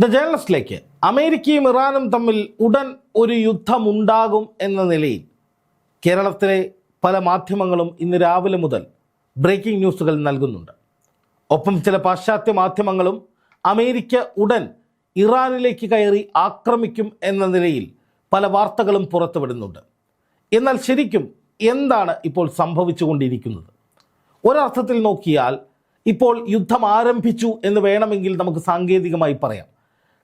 The ജേർണലിസ്റ്റിലേക്ക് അമേരിക്കയും ഇറാനും തമ്മിൽ ഉടൻ ഒരു യുദ്ധമുണ്ടാകും എന്ന നിലയിൽ കേരളത്തിലെ പല മാധ്യമങ്ങളും ഇന്ന് രാവിലെ മുതൽ ബ്രേക്കിംഗ് ന്യൂസുകൾ നൽകുന്നുണ്ട്. ഒപ്പം ചില പാശ്ചാത്യ മാധ്യമങ്ങളും അമേരിക്ക ഉടൻ ഇറാനിലേക്ക് കയറി ആക്രമിക്കും എന്ന നിലയിൽ പല വാർത്തകളും പുറത്തുവിടുന്നുണ്ട്. എന്നാൽ ശരിക്കും എന്താണ് ഇപ്പോൾ സംഭവിച്ചുകൊണ്ടിരിക്കുന്നത്? ഒരർത്ഥത്തിൽ നോക്കിയാൽ ഇപ്പോൾ യുദ്ധം ആരംഭിച്ചു എന്ന് വേണമെങ്കിൽ നമുക്ക് സാങ്കേതികമായി പറയാം.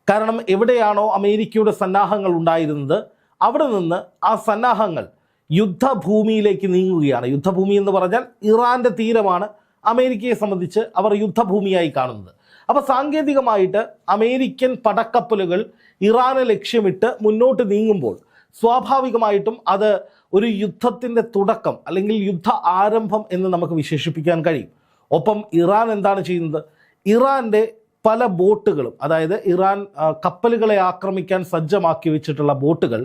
കാരണം എവിടെയാണോ അമേരിക്കയുടെ സന്നാഹങ്ങൾ ഉണ്ടായിരുന്നത് അവിടെ നിന്ന് ആ സന്നാഹങ്ങൾ യുദ്ധഭൂമിയിലേക്ക് നീങ്ങുകയാണ്. യുദ്ധഭൂമി എന്ന് പറഞ്ഞാൽ ഇറാൻ്റെ തീരമാണ് അമേരിക്കയെ സംബന്ധിച്ച് അവർ യുദ്ധഭൂമിയായി കാണുന്നത്. അപ്പോൾ സാങ്കേതികമായിട്ട് അമേരിക്കൻ പടക്കപ്പലുകൾ ഇറാനെ ലക്ഷ്യമിട്ട് മുന്നോട്ട് നീങ്ങുമ്പോൾ സ്വാഭാവികമായിട്ടും അത് ഒരു യുദ്ധത്തിൻ്റെ തുടക്കം അല്ലെങ്കിൽ യുദ്ധ ആരംഭം എന്ന് നമുക്ക് വിശേഷിപ്പിക്കാൻ കഴിയും. ഒപ്പം ഇറാൻ എന്താണ് ചെയ്യുന്നത്? ഇറാൻ്റെ പല ബോട്ടുകളും, അതായത് ഇറാൻ കപ്പലുകളെ ആക്രമിക്കാൻ സജ്ജമാക്കി വെച്ചിട്ടുള്ള ബോട്ടുകൾ,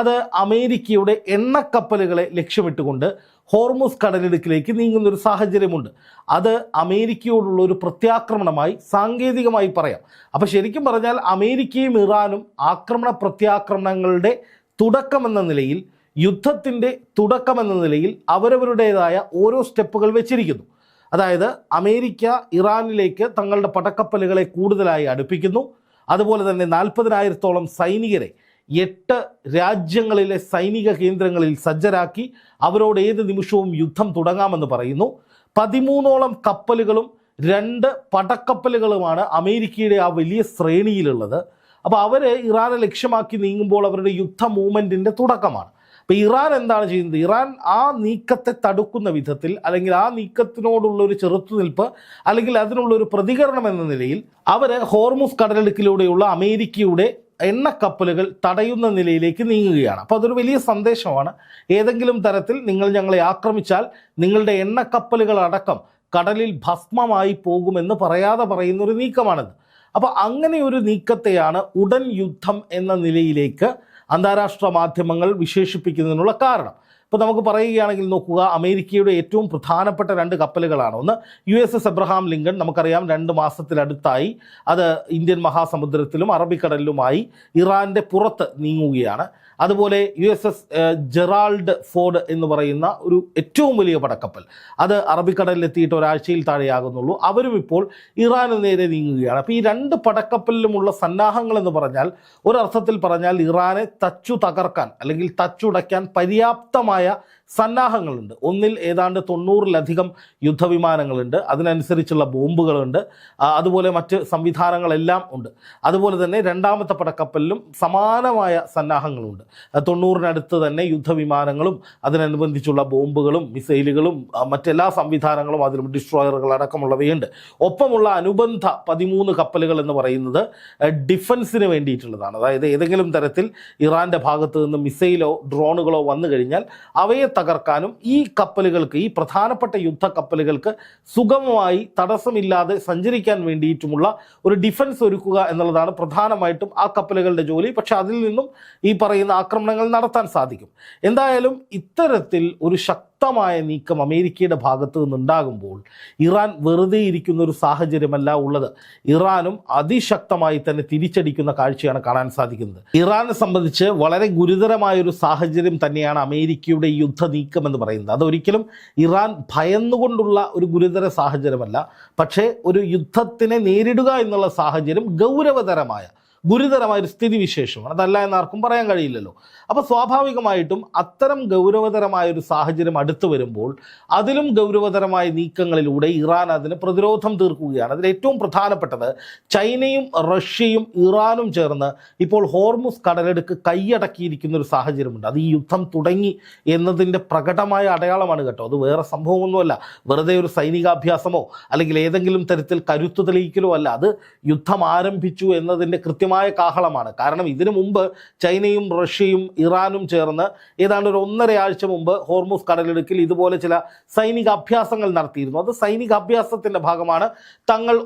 അത് അമേരിക്കയുടെ എണ്ണക്കപ്പലുകളെ ലക്ഷ്യമിട്ടുകൊണ്ട് ഹോർമുസ് കടലിടുക്കിലേക്ക് നീങ്ങുന്നൊരു സാഹചര്യമുണ്ട്. അത് അമേരിക്കയോടുള്ള ഒരു പ്രത്യാക്രമണമായി സാങ്കേതികമായി പറയാം. അപ്പോൾ ശരിക്കും പറഞ്ഞാൽ അമേരിക്കയും ഇറാനും ആക്രമണ പ്രത്യാക്രമണങ്ങളുടെ തുടക്കമെന്ന നിലയിൽ, യുദ്ധത്തിൻ്റെ തുടക്കമെന്ന നിലയിൽ അവരവരുടേതായ ഓരോ സ്റ്റെപ്പുകൾ വെച്ചിരിക്കുന്നു. അതായത് അമേരിക്ക ഇറാനിലേക്ക് തങ്ങളുടെ പടക്കപ്പലുകളെ കൂടുതലായി അടുപ്പിക്കുന്നു. അതുപോലെ തന്നെ 40,000-ഓളം സൈനികരെ 8 രാജ്യങ്ങളിലെ സൈനിക കേന്ദ്രങ്ങളിൽ സജ്ജരാക്കി അവരോട് ഏത് നിമിഷവും യുദ്ധം തുടങ്ങാമെന്ന് പറയുന്നു. 13ഓളം കപ്പലുകളും 2 പടക്കപ്പലുകളുമാണ് അമേരിക്കയുടെ ആ വലിയ ശ്രേണിയിലുള്ളത്. അപ്പോൾ അവർ ഇറാനെ ലക്ഷ്യമാക്കി നീങ്ങുമ്പോൾ അവരുടെ യുദ്ധ മൂവ്മെൻറ്റിൻ്റെ തുടക്കമാണ്. അപ്പോൾ ഇറാൻ എന്താണ് ചെയ്യുന്നത്? ഇറാൻ ആ നീക്കത്തെ തടുക്കുന്ന വിധത്തിൽ, അല്ലെങ്കിൽ ആ നീക്കത്തിനോടുള്ളൊരു ചെറുത്തുനിൽപ്പ് അല്ലെങ്കിൽ അതിനുള്ളൊരു പ്രതികരണം എന്ന നിലയിൽ അവർ ഹോർമുസ് കടലിടുക്കിലൂടെയുള്ള അമേരിക്കയുടെ എണ്ണക്കപ്പലുകൾ തടയുന്ന നിലയിലേക്ക് നീങ്ങുകയാണ്. അപ്പോൾ അതൊരു വലിയ സന്ദേശമാണ്. ഏതെങ്കിലും തരത്തിൽ നിങ്ങൾ ഞങ്ങളെ ആക്രമിച്ചാൽ നിങ്ങളുടെ എണ്ണക്കപ്പലുകൾ അടക്കം കടലിൽ ഭസ്മമായി പോകുമെന്ന് പറയാതെ പറയുന്നൊരു നീക്കമാണിത്. അപ്പോൾ അങ്ങനെ ഒരു നീക്കത്തെയാണ് ഉടൻ യുദ്ധം എന്ന നിലയിലേക്ക് അന്താരാഷ്ട്ര മാധ്യമങ്ങൾ വിശേഷിപ്പിക്കുന്നതിനുള്ള കാരണം. ഇപ്പോൾ നമുക്ക് പറയുകയാണെങ്കിൽ നോക്കുക, അമേരിക്കയുടെ ഏറ്റവും പ്രധാനപ്പെട്ട 2 കപ്പലുകളാണ്. ഒന്ന് USS എബ്രഹാം ലിങ്കൺ, നമുക്കറിയാം 2 മാസത്തിലടുത്തായി അത് ഇന്ത്യൻ മഹാസമുദ്രത്തിലും അറബിക്കടലിലുമായി ഇറാൻ്റെ പുറത്ത് നീങ്ങുകയാണ്. അതുപോലെ USS ജെറാൾഡ് ഫോർഡ് എന്ന് പറയുന്ന ഒരു ഏറ്റവും വലിയ പടക്കപ്പൽ, അത് അറബിക്കടലിലെത്തിയിട്ട് ഒരാഴ്ചയിൽ താഴെയാകുന്നുള്ളൂ. അവരും ഇപ്പോൾ ഇറാന് നേരെ നീങ്ങുകയാണ്. അപ്പോൾ ഈ 2 പടക്കപ്പലിലുമുള്ള സന്നാഹങ്ങൾ എന്ന് പറഞ്ഞാൽ ഒരർത്ഥത്തിൽ പറഞ്ഞാൽ ഇറാനെ തച്ചു തകർക്കാൻ അല്ലെങ്കിൽ തച്ചുടയ്ക്കാൻ പര്യാപ്തമായ സന്നാഹങ്ങളുണ്ട്. ഒന്നിൽ ഏതാണ്ട് 90-ലധികം യുദ്ധവിമാനങ്ങളുണ്ട്, അതിനനുസരിച്ചുള്ള ബോംബുകളുണ്ട്, അതുപോലെ മറ്റ് സംവിധാനങ്ങളെല്ലാം ഉണ്ട്. അതുപോലെ തന്നെ 2ാമത്തെ പടക്കപ്പലിലും സമാനമായ സന്നാഹങ്ങളുണ്ട്. 90-നടുത്ത് തന്നെ യുദ്ധവിമാനങ്ങളും അതിനനുബന്ധിച്ചുള്ള ബോംബുകളും മിസൈലുകളും മറ്റെല്ലാ സംവിധാനങ്ങളും അതിലും ഡിസ്ട്രോയറുകൾ അടക്കമുള്ളവയുണ്ട്. ഒപ്പമുള്ള അനുബന്ധ 13 കപ്പലുകൾ എന്ന് പറയുന്നത് ഡിഫൻസിന് വേണ്ടിയിട്ടുള്ളതാണ്. അതായത് ഏതെങ്കിലും തരത്തിൽ ഇറാൻ്റെ ഭാഗത്ത് നിന്ന് മിസൈലോ ഡ്രോണുകളോ വന്നു കഴിഞ്ഞാൽ അവയെ തകർക്കാനും ഈ കപ്പലുകൾക്ക്, ഈ പ്രധാനപ്പെട്ട യുദ്ധ കപ്പലുകൾക്ക് സുഗമമായി തടസ്സമില്ലാതെ സഞ്ചരിക്കാൻ വേണ്ടിയിട്ടുമുള്ള ഒരു ഡിഫൻസ് ഒരുക്കുക എന്നുള്ളതാണ് പ്രധാനമായിട്ടും ആ കപ്പലുകളുടെ ജോലി. പക്ഷെ അതിൽ നിന്നും ഈ പറയുന്ന ആക്രമണങ്ങൾ നടത്താൻ സാധിക്കും. എന്തായാലും ഇത്തരത്തിൽ ഒരു ശക്തമായ നീക്കം അമേരിക്കയുടെ ഭാഗത്തു നിന്നുണ്ടാകുമ്പോൾ ഇറാൻ വെറുതെ ഇരിക്കുന്ന ഒരു സാഹചര്യമല്ല ഉള്ളത്. ഇറാനും അതിശക്തമായി തന്നെ തിരിച്ചടിക്കുന്ന കാഴ്ചയാണ് കാണാൻ സാധിക്കുന്നത്. ഇറാനെ സംബന്ധിച്ച് വളരെ ഗുരുതരമായൊരു സാഹചര്യം തന്നെയാണ് അമേരിക്കയുടെ യുദ്ധ നീക്കം എന്ന് പറയുന്നത്. അതൊരിക്കലും ഇറാൻ ഭയന്നുകൊണ്ടുള്ള ഒരു ഗുരുതര സാഹചര്യമല്ല. പക്ഷേ ഒരു യുദ്ധത്തിനെ നേരിടുക എന്നുള്ള സാഹചര്യം ഗുരുതരമായൊരു സ്ഥിതിവിശേഷമാണ്. അതല്ല എന്നാർക്കും പറയാൻ കഴിയില്ലല്ലോ. അപ്പോൾ സ്വാഭാവികമായിട്ടും അത്തരം ഗൗരവതരമായൊരു സാഹചര്യം അടുത്തു വരുമ്പോൾ അതിലും ഗൗരവതരമായ നീക്കങ്ങളിലൂടെ ഇറാൻ അതിന് പ്രതിരോധം തീർക്കുകയാണ്. അതിൽ ഏറ്റവും പ്രധാനപ്പെട്ടത് ചൈനയും റഷ്യയും ഇറാനും ചേർന്ന് ഇപ്പോൾ ഹോർമുസ് കടലെടുക്ക് കൈയടക്കിയിരിക്കുന്ന ഒരു സാഹചര്യമുണ്ട്. അത് ഈ യുദ്ധം തുടങ്ങി എന്നതിൻ്റെ പ്രകടമായ അടയാളമാണ് കേട്ടോ. അത് വേറെ സംഭവമൊന്നുമല്ല, വെറുതെ ഒരു സൈനികാഭ്യാസമോ അല്ലെങ്കിൽ ഏതെങ്കിലും തരത്തിൽ കരുത്തു തെളിയിക്കലോ അല്ല. അത് യുദ്ധം ആരംഭിച്ചു എന്നതിൻ്റെ കൃത്യമായ കാഹളമാണ്. കാരണം ഇതിനു മുമ്പ് ചൈനയും റഷ്യയും ഇറാനും ചേർന്ന് ഏതാണ്ട് ഒരു 1.5 ആഴ്ച മുമ്പ് ഹോർമുസ് കടലിടുക്കിൽ ഇതുപോലെ ചില സൈനിക അഭ്യാസങ്ങൾ നടത്തിയിരുന്നു. അത് സൈനിക അഭ്യാസത്തിൻ്റെ ഭാഗമാണ്, തങ്ങൾ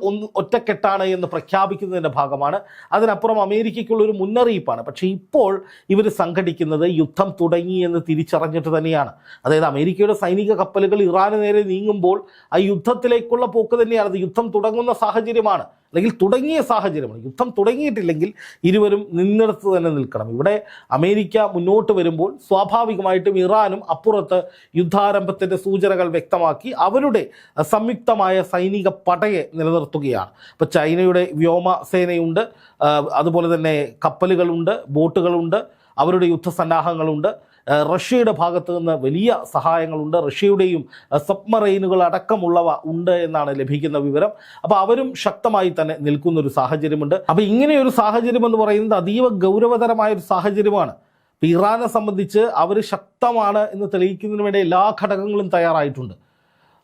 ഒറ്റക്കെട്ടാണ് എന്ന് പ്രഖ്യാപിക്കുന്നതിൻ്റെ ഭാഗമാണ്. അതിനപ്പുറം അമേരിക്കയ്ക്കുള്ളൊരു മുന്നറിയിപ്പാണ്. പക്ഷേ ഇപ്പോൾ ഇവർ സംഘടിക്കുന്നത് യുദ്ധം തുടങ്ങി എന്ന് തിരിച്ചറിഞ്ഞിട്ട് തന്നെയാണ്. അതായത് അമേരിക്കയുടെ സൈനിക കപ്പലുകൾ ഇറാന് നേരെ നീങ്ങുമ്പോൾ ആ യുദ്ധത്തിലേക്കുള്ള പോക്ക് തന്നെയാണ്. അത് യുദ്ധം തുടങ്ങുന്ന സാഹചര്യമാണ്. അല്ലെങ്കിൽ തുടങ്ങിയ സാഹചര്യമാണ്. യുദ്ധം തുടങ്ങിയിട്ടില്ലെങ്കിൽ ഇരുവരും നിന്നിടത്ത് തന്നെ നിൽക്കണം. ഇവിടെ അമേരിക്ക മുന്നോട്ട് വരുമ്പോൾ സ്വാഭാവികമായിട്ടും ഇറാനും അപ്പുറത്ത് യുദ്ധാരംഭത്തിൻ്റെ സൂചനകൾ വ്യക്തമാക്കി അവരുടെ സംയുക്തമായ സൈനിക പടയെ നിലനിർത്തുകയാണ്. ഇപ്പോൾ ചൈനയുടെ വ്യോമസേനയുണ്ട്, അതുപോലെ തന്നെ കപ്പലുകളുണ്ട്, ബോട്ടുകളുണ്ട്, അവരുടെ യുദ്ധസന്നാഹങ്ങളുണ്ട്. റഷ്യയുടെ ഭാഗത്ത് നിന്ന് വലിയ സഹായങ്ങളുണ്ട്. റഷ്യയുടെയും സബ്മറൈനുകൾ അടക്കമുള്ളവ ഉണ്ട് എന്നാണ് ലഭിക്കുന്ന വിവരം. അപ്പോൾ അവരും ശക്തമായി തന്നെ നിൽക്കുന്നൊരു സാഹചര്യമുണ്ട്. അപ്പോൾ ഇങ്ങനെയൊരു സാഹചര്യം എന്ന് പറയുന്നത് അതീവ ഗൗരവതരമായൊരു സാഹചര്യമാണ്. ഇപ്പോൾ ഇറാനെ സംബന്ധിച്ച് അവർ ശക്തമാണ് എന്ന് തെളിയിക്കുന്നതിന് വേണ്ടി എല്ലാ ഘടകങ്ങളും തയ്യാറായിട്ടുണ്ട്.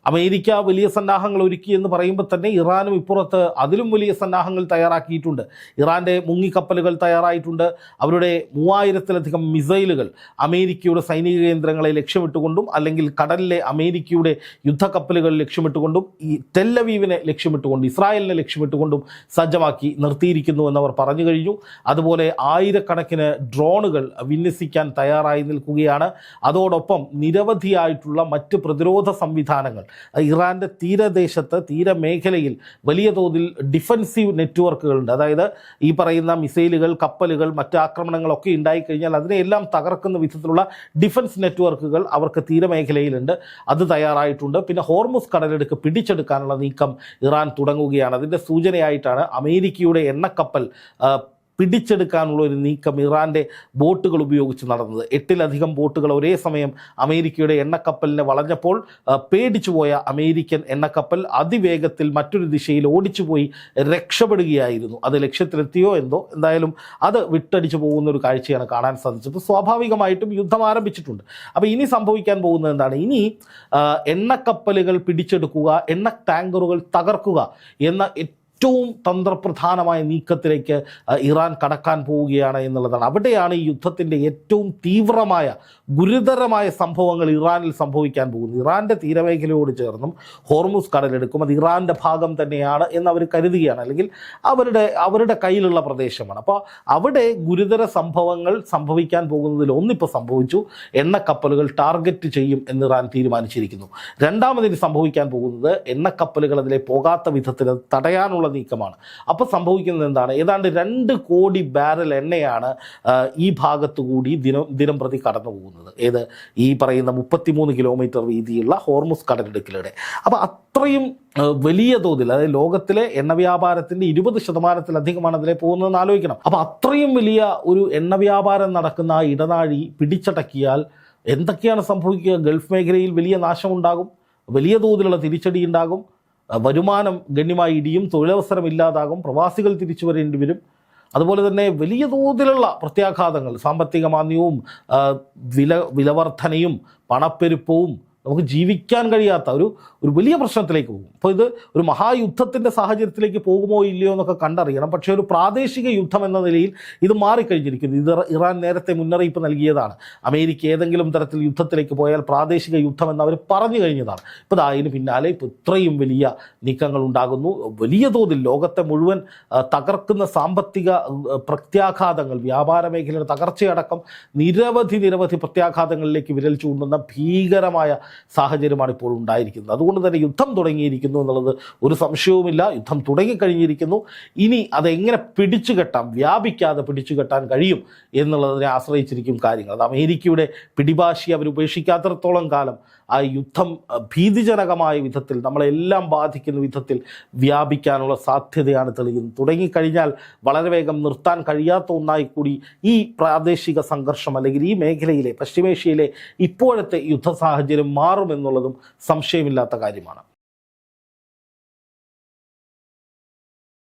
അമേരിക്ക വലിയ സന്നാഹങ്ങൾ ഒരുക്കി എന്ന് പറയുമ്പോൾ തന്നെ ഇറാനും ഇപ്പുറത്ത് അതിലും വലിയ സന്നാഹങ്ങൾ തയ്യാറാക്കിയിട്ടുണ്ട്. ഇറാൻ്റെ മുങ്ങിക്കപ്പലുകൾ തയ്യാറായിട്ടുണ്ട്. അവരുടെ 3000-ലധികം മിസൈലുകൾ അമേരിക്കയുടെ സൈനിക കേന്ദ്രങ്ങളെ ലക്ഷ്യമിട്ടുകൊണ്ടും അല്ലെങ്കിൽ കടലിലെ അമേരിക്കയുടെ യുദ്ധക്കപ്പലുകൾ ലക്ഷ്യമിട്ടുകൊണ്ടും ഈ ടെല്ലവീവിനെ ലക്ഷ്യമിട്ടുകൊണ്ടും ഇസ്രായേലിനെ ലക്ഷ്യമിട്ടുകൊണ്ടും സജ്ജമാക്കി നിർത്തിയിരിക്കുന്നു എന്നവർ പറഞ്ഞു കഴിഞ്ഞു. അതുപോലെ ആയിരക്കണക്കിന് ഡ്രോണുകൾ വിന്യസിക്കാൻ തയ്യാറായി നിൽക്കുകയാണ്. അതോടൊപ്പം നിരവധിയായിട്ടുള്ള മറ്റ് പ്രതിരോധ സംവിധാനങ്ങൾ ഇറാൻ്റെ തീരദേശത്ത് തീരമേഖലയിൽ വലിയ തോതിൽ ഡിഫൻസീവ് നെറ്റ്വർക്കുകളുണ്ട്. അതായത് ഈ പറയുന്ന മിസൈലുകൾ, കപ്പലുകൾ, മറ്റ് ആക്രമണങ്ങളൊക്കെ ഉണ്ടായിക്കഴിഞ്ഞാൽ അതിനെയെല്ലാം തകർക്കുന്ന വിധത്തിലുള്ള ഡിഫൻസ് നെറ്റ്വർക്കുകൾ അവർക്ക് തീരമേഖലയിലുണ്ട്. അത് തയ്യാറായിട്ടുണ്ട്. പിന്നെ ഹോർമുസ് കടലിടുക്ക് പിടിച്ചെടുക്കാനുള്ള നീക്കം ഇറാൻ തുടങ്ങുകയാണ്. അതിൻ്റെ സൂചനയായിട്ടാണ് അമേരിക്കയുടെ എണ്ണക്കപ്പൽ പിടിച്ചെടുക്കാനുള്ള ഒരു നീക്കം ഇറാൻ്റെ ബോട്ടുകൾ ഉപയോഗിച്ച് നടന്നത്. 8-ലധികം ബോട്ടുകൾ ഒരേ സമയം അമേരിക്കയുടെ എണ്ണക്കപ്പലിനെ വളഞ്ഞപ്പോൾ പേടിച്ചു പോയ അമേരിക്കൻ എണ്ണക്കപ്പൽ അതിവേഗത്തിൽ മറ്റൊരു ദിശയിൽ ഓടിച്ചുപോയി രക്ഷപ്പെടുകയായിരുന്നു. അത് ലക്ഷ്യത്തിലെത്തിയോ എന്തോ, എന്തായാലും അത് വിട്ടടിച്ചു പോകുന്ന ഒരു കാഴ്ചയാണ് കാണാൻ സാധിച്ചത്. സ്വാഭാവികമായിട്ടും യുദ്ധം ആരംഭിച്ചിട്ടുണ്ട്. അപ്പോൾ ഇനി സംഭവിക്കാൻ പോകുന്നത് എന്താണ്? ഇനി എണ്ണക്കപ്പലുകൾ പിടിച്ചെടുക്കുക, എണ്ണ ടാങ്കറുകൾ തകർക്കുക എന്ന ഏറ്റവും തന്ത്രപ്രധാനമായ നീക്കത്തിലേക്ക് ഇറാൻ കടക്കാൻ പോവുകയാണ് എന്നുള്ളതാണ്. അവിടെയാണ് ഈ യുദ്ധത്തിൻ്റെ ഏറ്റവും തീവ്രമായ ഗുരുതരമായ സംഭവങ്ങൾ ഇറാനിൽ സംഭവിക്കാൻ പോകുന്നത്. ഇറാൻ്റെ തീരമേഖലയോട് ചേർന്നും ഹോർമുസ് കടലെടുക്കും. അത് ഇറാൻ്റെ ഭാഗം തന്നെയാണ് എന്ന് അവർ കരുതുകയാണ്, അല്ലെങ്കിൽ അവരുടെ കയ്യിലുള്ള പ്രദേശമാണ്. അപ്പോൾ അവിടെ ഗുരുതര സംഭവങ്ങൾ സംഭവിക്കാൻ പോകുന്നതിൽ ഒന്നിപ്പോൾ സംഭവിച്ചു. എണ്ണക്കപ്പലുകൾ ടാർഗറ്റ് ചെയ്യും എന്ന് ഇറാൻ തീരുമാനിച്ചിരിക്കുന്നു. രണ്ടാമതിന് സംഭവിക്കാൻ പോകുന്നത് എണ്ണക്കപ്പലുകൾ അതിലെ പോകാത്ത വിധത്തിൽ തടയാനുള്ള നീക്കമാണ്. അപ്പോൾ സംഭവിക്കുന്നത് എന്താണ്? ഏതാണ്ട് 2 കോടി ബാരൽ എണ്ണയാണ് ഈ ഭാഗത്തു കൂടി ദിനം പ്രതി കടന്നു പോകുന്നത്. ഏത് ഈ പറയുന്ന 33 കിലോമീറ്റർ വീതിയുള്ള ഹോർമുസ് കടലിടുക്കിലൂടെ. അപ്പോൾ അത്രയും വലിയ തോതിൽ, അതായത് ലോകത്തിലെ എണ്ണ വ്യാപാരത്തിൻ്റെ 20%-ലധികമാണ് അതിലെ പോകുന്നതെന്ന് ആലോചിക്കണം. അപ്പോൾ അത്രയും വലിയ ഒരു എണ്ണ വ്യാപാരം നടക്കുന്ന ആ ഇടനാഴി പിടിച്ചടക്കിയാൽ എന്തൊക്കെയാണ് സംഭവിക്കുക? ഗൾഫ് മേഖലയിൽ വലിയ നാശമുണ്ടാകും, വലിയ തോതിലുള്ള തിരിച്ചടി ഉണ്ടാകും, വരുമാനം ഗണ്യമായി ഇടിയും, തൊഴിലവസരം ഇല്ലാതാകും, പ്രവാസികൾ തിരിച്ചു വരേണ്ടി വരും. അതുപോലെ തന്നെ വലിയ തോതിലുള്ള പ്രത്യാഘാതങ്ങൾ, സാമ്പത്തിക മാന്ദ്യവും വിലവർധനയും പണപ്പെരുപ്പവും നമുക്ക് ജീവിക്കാൻ കഴിയാത്ത ഒരു വലിയ പ്രശ്നത്തിലേക്ക് പോകും. അപ്പോൾ ഇത് ഒരു മഹായുദ്ധത്തിൻ്റെ സാഹചര്യത്തിലേക്ക് പോകുമോ ഇല്ലയോ എന്നൊക്കെ കണ്ടറിയണം. പക്ഷേ ഒരു പ്രാദേശിക യുദ്ധം എന്ന നിലയിൽ ഇത് മാറിക്കഴിഞ്ഞിരിക്കുന്നു. ഇത് ഇറാൻ നേരത്തെ മുന്നറിയിപ്പ് നൽകിയതാണ്. അമേരിക്ക ഏതെങ്കിലും തരത്തിൽ യുദ്ധത്തിലേക്ക് പോയാൽ പ്രാദേശിക യുദ്ധം എന്ന് അവർ പറഞ്ഞു കഴിഞ്ഞതാണ്. ഇപ്പോൾ അതിന് പിന്നാലെ ഇപ്പോൾ ഇത്രയും വലിയ നീക്കങ്ങൾ ഉണ്ടാകുന്നു. വലിയ തോതിൽ ലോകത്തെ മുഴുവൻ തകർക്കുന്ന സാമ്പത്തിക പ്രത്യാഘാതങ്ങൾ, വ്യാപാര മേഖലയുടെ തകർച്ചയടക്കം നിരവധി പ്രത്യാഘാതങ്ങളിലേക്ക് വിരൽ ചൂണ്ടുന്ന ഭീകരമായ സാഹചര്യമാണ് ഇപ്പോൾ ഉണ്ടായിരിക്കുന്നത്. അതുകൊണ്ട് തന്നെ യുദ്ധം തുടങ്ങിയിരിക്കുന്നു എന്നുള്ളത് ഒരു സംശയവുമില്ല. യുദ്ധം തുടങ്ങിക്കഴിഞ്ഞിരിക്കുന്നു. ഇനി അതെങ്ങനെ പിടിച്ചുകെട്ടാം, വ്യാപിക്കാതെ പിടിച്ചുകെട്ടാൻ കഴിയും എന്നുള്ളതിനെ ആശ്രയിച്ചിരിക്കും കാര്യങ്ങൾ. അത് അമേരിക്കയുടെ പിടിവാശി അവർ ഉപേക്ഷിക്കാത്തിടത്തോളം കാലം ആ യുദ്ധം ഭീതിജനകമായ വിധത്തിൽ, നമ്മളെല്ലാം ബാധിക്കുന്ന വിധത്തിൽ വ്യാപിക്കാനുള്ള സാധ്യതയാണ് തെളിയുന്നത്. തുടങ്ങിക്കഴിഞ്ഞാൽ വളരെ വേഗം നിർത്താൻ കഴിയാത്ത ഒന്നായി കൂടി ഈ പ്രാദേശിക സംഘർഷം, അല്ലെങ്കിൽ ഈ മേഖലയിലെ, പശ്ചിമേഷ്യയിലെ ഇപ്പോഴത്തെ യുദ്ധ സാഹചര്യം മാറുമെന്നുള്ളതും സംശയമില്ലാത്ത കാര്യമാണ്.